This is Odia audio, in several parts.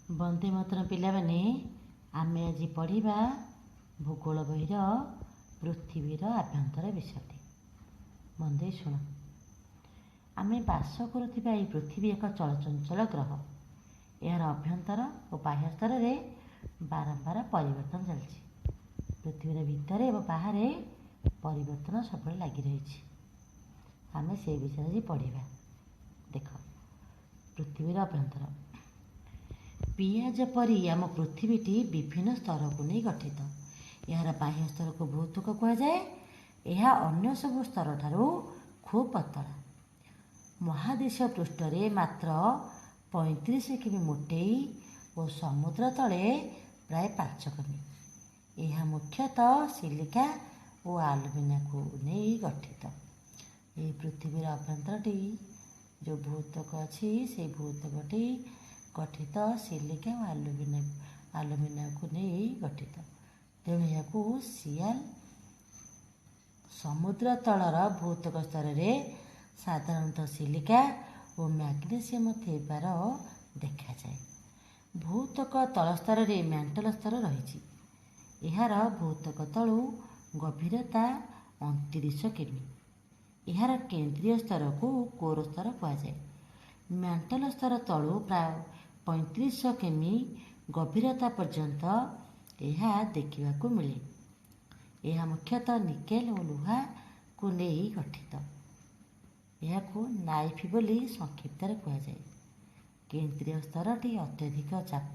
ବନ୍ଦେ ମାତରମ୍ ପିଲାମାନେ, ଆମେ ଆଜି ପଢ଼ିବା ଭୂଗୋଳ ବହିର ପୃଥିବୀର ଆଭ୍ୟନ୍ତର ବିଷୟଟି। ମନ ଦେଇ ଶୁଣ। ଆମେ ବାସ କରୁଥିବା ଏହି ପୃଥିବୀ ଏକ ଚଳଚଞ୍ଚଳ ଗ୍ରହ। ଏହାର ଅଭ୍ୟନ୍ତର ଓ ବାହ୍ୟ ସ୍ତରରେ ବାରମ୍ବାର ପରିବର୍ତ୍ତନ ଚାଲିଛି। ପୃଥିବୀର ଭିତରେ ଏବଂ ବାହାରେ ପରିବର୍ତ୍ତନ ସବୁବେଳେ ଲାଗି ରହିଛି। ଆମେ ସେ ବିଷୟରେ ଆଜି ପଢ଼ିବା। ଦେଖ, ପୃଥିବୀର ଅଭ୍ୟନ୍ତର। ପିଆଜ ପରି ଆମ ପୃଥିବୀଟି ବିଭିନ୍ନ ସ୍ତରକୁ ନେଇ ଗଠିତ। ଏହାର ବାହ୍ୟ ସ୍ତରକୁ ଭୂତ୍ୱକ କୁହାଯାଏ। ଏହା ଅନ୍ୟ ସବୁ ସ୍ତରଠାରୁ ଖୁବ୍ ପତଳା। ମହାଦେଶୀୟ ପୃଷ୍ଠରେ ମାତ୍ର 35 କିମି ମୋଟେଇ ଓ ସମୁଦ୍ର ତଳେ ପ୍ରାୟ 5 କିମି। ଏହା ମୁଖ୍ୟତଃ ସିଲିକା ଓ ଆଲୁମିନିୟମକୁ ନେଇ ଗଠିତ। ଏହି ପୃଥିବୀର ଅଭ୍ୟନ୍ତରଟି ଯେଉଁ ଭୂତ୍ୱକ ଅଛି, ସେହି ଭୂତ୍ୱକଟି ଗଠିତ ସିଲିକା ଓ ଆଲୁମିନିୟମକୁ ନେଇ ଗଠିତ। ତେଣୁ ଏହାକୁ ସିଆଲ୍। ସମୁଦ୍ର ତଳର ଭୂତ୍ୱକ ସ୍ତରରେ ସାଧାରଣତଃ ସିଲିକା ଓ ମ୍ୟାଗ୍ନେସିୟମ୍ ଥିବାର ଦେଖାଯାଏ। ଭୂତ୍ୱକ ତଳ ସ୍ତରରେ ମ୍ୟାଣ୍ଟଲ ସ୍ତର ରହିଛି। ଏହାର ଭୂତ୍ୱକ ତଳୁ ଗଭୀରତା 29 କିମି। ଏହାର କେନ୍ଦ୍ରୀୟ ସ୍ତରକୁ କୋର୍ ସ୍ତର କୁହାଯାଏ। ମ୍ୟାଣ୍ଟଲ ସ୍ତର ତଳୁ ପ୍ରାୟ 35 କିମି ଗଭୀରତା ପର୍ଯ୍ୟନ୍ତ ଏହା ଦେଖିବାକୁ ମିଳେ। ଏହା ମୁଖ୍ୟତଃ ନିକେଲ ଓ ଲୁହାକୁ ନେଇ ଗଠିତ। ଏହାକୁ ନାଇଫ୍ ବୋଲି ସଂକ୍ଷିପ୍ତରେ କୁହାଯାଏ। କେନ୍ଦ୍ରୀୟ ସ୍ତରଟି ଅତ୍ୟଧିକ ଚାପ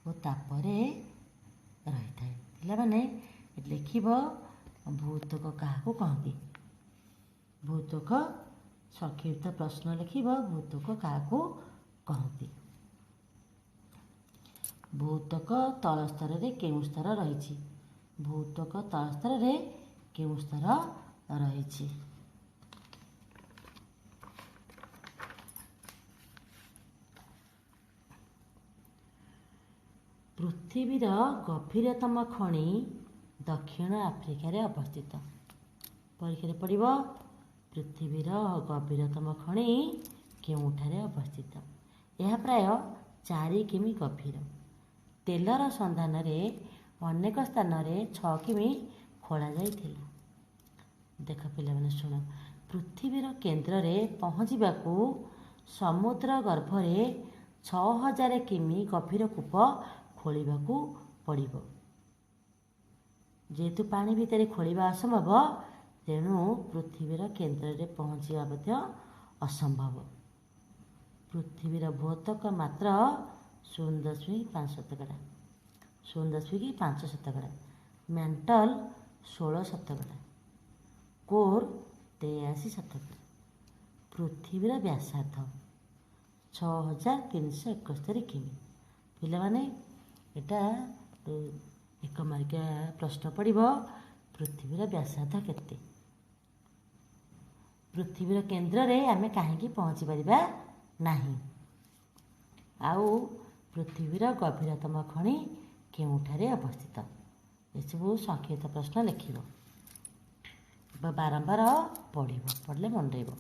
ଓ ତାପରେ ରହିଥାଏ। ପିଲାମାନେ ଲେଖିବ, ଭୂତ୍ୱକ କାହାକୁ କହନ୍ତି? ଭୂତ୍ୱକ ସଂକ୍ଷିପ୍ତ ପ୍ରଶ୍ନ ଲେଖିବ, ଭୂତ୍ୱକ କାହାକୁ କହନ୍ତି? ଭୂତ୍ୱକ ତଳ ସ୍ତରରେ କେଉଁ ସ୍ତର ରହିଛି? ଭୂତ୍ୱକ ତଳ ସ୍ତରରେ କେଉଁ ସ୍ତର ରହିଛି? ପୃଥିବୀର ଗଭୀରତମ ଖଣି ଦକ୍ଷିଣ ଆଫ୍ରିକାରେ ଅବସ୍ଥିତ। ପରୀକ୍ଷାରେ ପଡ଼ିବ, ପୃଥିବୀର ଗଭୀରତମ ଖଣି କେଉଁଠାରେ ଅବସ୍ଥିତ? ଏହା ପ୍ରାୟ 4 କିମି ଗଭୀର। ତେଲର ସନ୍ଧାନରେ ଅନେକ ସ୍ଥାନରେ 6 କିମି ଖୋଳାଯାଇଥିଲା। ଦେଖ ପିଲାମାନେ ଶୁଣ, ପୃଥିବୀର କେନ୍ଦ୍ରରେ ପହଞ୍ଚିବାକୁ ସମୁଦ୍ର ଗର୍ଭରେ 6000 କିମି ଗଭୀର କୂପ ଖୋଳିବାକୁ ପଡ଼ିବ। ଯେହେତୁ ପାଣି ଭିତରେ ଖୋଳିବା ଅସମ୍ଭବ, ତେଣୁ ପୃଥିବୀର କେନ୍ଦ୍ରରେ ପହଞ୍ଚିବା ମଧ୍ୟ ଅସମ୍ଭବ। ପୃଥିବୀର ଭୂତ୍ୱକ ମାତ୍ର 0.5%। 0.5%। ମ୍ୟାଣ୍ଟଲ 16%। କୋର୍ 83%। ପୃଥିବୀର ବ୍ୟାସାର୍ଦ୍ଧ 6371 କିମି। ପିଲାମାନେ, ଏଇଟା 1 ମାର୍କିଆ ପ୍ରଶ୍ନ ପଡ଼ିବ, ପୃଥିବୀର ବ୍ୟାସାର୍ଦ୍ଧ କେତେ? ପୃଥିବୀର କେନ୍ଦ୍ରରେ ଆମେ କାହିଁକି ପହଞ୍ଚିପାରିବା ନାହିଁ? ଆଉ ପୃଥିବୀର ଗଭୀରତମ ଖଣି କେଉଁଠାରେ ଅବସ୍ଥିତ? ଏସବୁ ସଂକ୍ଷିପ୍ତ ପ୍ରଶ୍ନ ଲେଖିବ। ବାରମ୍ବାର ପଢ଼ିବ, ପଢ଼ିଲେ ମନେ ରହିବ।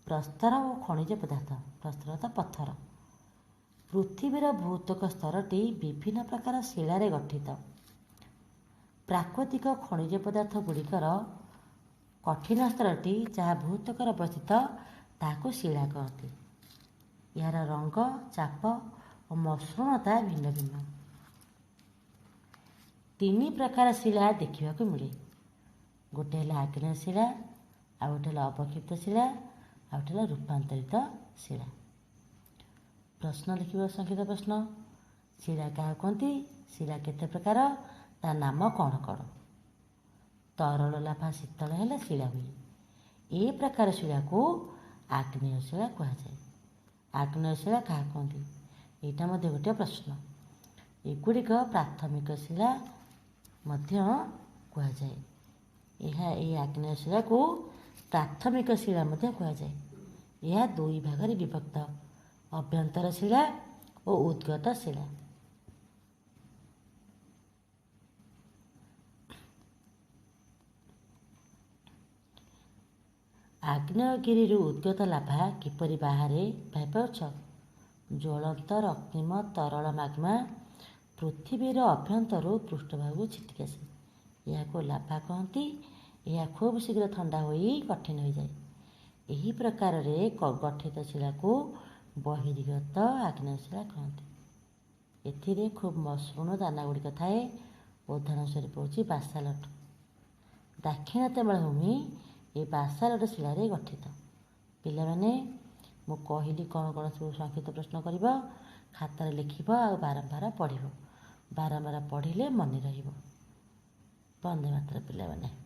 ପ୍ରସ୍ତର ଓ ଖଣିଜ ପଦାର୍ଥ। ପ୍ରସ୍ତର ତ ପଥର। ପୃଥିବୀର ଭୂତ୍ୱକ ସ୍ତରଟି ବିଭିନ୍ନ ପ୍ରକାର ଶିଳାରେ ଗଠିତ। ପ୍ରାକୃତିକ ଖଣିଜ ପଦାର୍ଥ ଗୁଡ଼ିକର କଠିନ ସ୍ତରଟି ଯାହା ଭୂତ୍ୱକରେ ଅବସ୍ଥିତ, ତାହାକୁ ଶିଳା କହନ୍ତି। ଏହାର ରଙ୍ଗ, ଚାପ ଓ ମସୃଣତା ଭିନ୍ନ ଭିନ୍ନ। 3 ପ୍ରକାର ଶିଳା ଦେଖିବାକୁ ମିଳେ। ଗୋଟେ ହେଲା ଆଗ୍ନେୟ ଶିଳା, ଆଉ ଗୋଟେ ହେଲା ଅବକ୍ଷିପ୍ତ ଶିଳା, ଆଉ ଗୋଟେ ହେଲା ରୂପାନ୍ତରିତ ଶିଳା। ପ୍ରଶ୍ନ ଲେଖିବ, ସଂକ୍ଷିପ୍ତ ପ୍ରଶ୍ନ। ଶିଳା କାହାକୁ କହନ୍ତି? ଶିଳା କେତେ ପ୍ରକାର? ତା ନାମ କ'ଣ କ'ଣ? ତରଳ ଲାଭା ଶୀତଳ ହେଲେ ଶିଳା ହୁଏ। ଏ ପ୍ରକାର ଶିଳାକୁ ଆଗ୍ନେୟ ଶିଳା କୁହାଯାଏ। ଆଗ୍ନେୟ ଶିଳା କାହାକୁ କହନ୍ତି? ଏଇଟା ମଧ୍ୟ ଗୋଟିଏ ପ୍ରଶ୍ନ। ଏଗୁଡ଼ିକ ପ୍ରାଥମିକ ଶିଳା ମଧ୍ୟ କୁହାଯାଏ। ଏହି ଆଗ୍ନେୟ ଶିଳାକୁ ପ୍ରାଥମିକ ଶିଳା ମଧ୍ୟ କୁହାଯାଏ। ଏହା 2 ଭାଗରେ ବିଭକ୍ତ: ଅଭ୍ୟନ୍ତର ଶିଳା ଓ ଉଦ୍ଗତ ଶିଳା। ଆଗ୍ନେୟଗିରିରୁ ଉଦ୍ଗତ ଲାଭା କିପରି ବାହାରେ ଭାବିପାରୁଛ? ଜ୍ୱଳନ୍ତ ରକ୍ତିମ ତରଳ ମାଗ୍ମା ପୃଥିବୀର ଅଭ୍ୟନ୍ତରୁ ପୃଷ୍ଠଭାଗକୁ ଛିଟିକି ଆସେ। ଏହାକୁ ଲାଭା କହନ୍ତି। ଏହା ଖୁବ୍ ଶୀଘ୍ର ଥଣ୍ଡା ହୋଇ କଠିନ ହୋଇଯାଏ। ଏହି ପ୍ରକାରରେ ଗଠିତ ଶିଳାକୁ ବହିର୍ଗତ ଆଗ୍ନେୟଶିଳା କହନ୍ତି। ଏଥିରେ ଖୁବ୍ ମସୃଣ ଦାନା ଗୁଡ଼ିକ ଥାଏ। ଉଦାହରଣ ସ୍ୱରୂପ ହେଉଛି ବାସାଲ୍ଟ। ଦାକ୍ଷିଣାତ୍ୟ ବେଳାଭୂମି ଏ ବାସାଲ୍ଟ ଶିଳାରେ ଗଠିତ। ପିଲାମାନେ, ମୁଁ କହିଲି କ'ଣ କ'ଣ ସବୁ ସଂକ୍ଷିପ୍ତ ପ୍ରଶ୍ନ କରିବ, ଖାତାରେ ଲେଖିବ ଆଉ ବାରମ୍ବାର ପଢ଼ିବ। ବାରମ୍ବାର ପଢ଼ିଲେ ମନେ ରହିବ। ବନ୍ଦେ ମାତରମ୍ ପିଲାମାନେ।